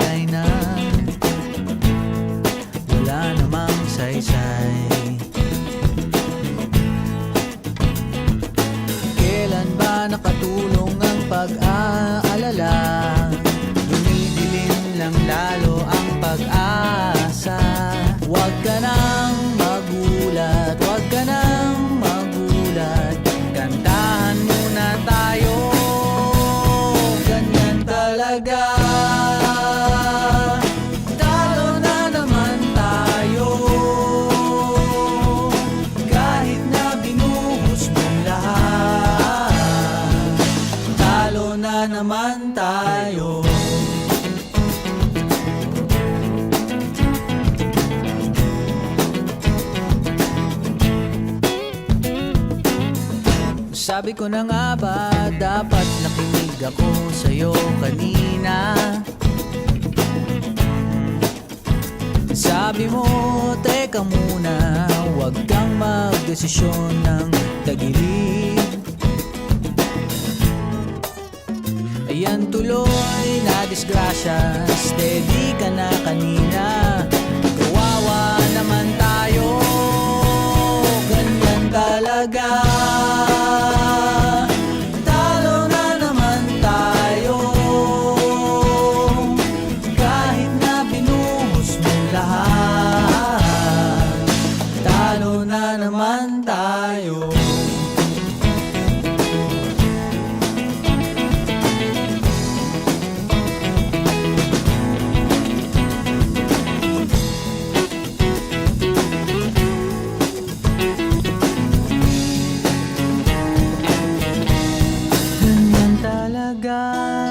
bagay na wala namang saysay. Kailan ba nakatulong ang pag-aalala? Dumidilim lang lalo ang pag-asa. Huwag ka nang magulat, huwag ka nang magulat. Kantahan muna tayo, ganyan talaga. Talo na naman tayo, kahit na binuhos mo lahat. Talo na naman tayo. Sabi ko na nga ba, dapat nakinig ako sa'yo kanina. Sabi mo, teka muna, huwag kang magdesisyon ng tagilid. Ayan tuloy na disgrasya, steady ka na kanina. Kawawa naman tayo, ganyan talaga. Talo na naman tayo, kahit na binuhos mo lahat. Talo na naman tayo. Ganyan talaga.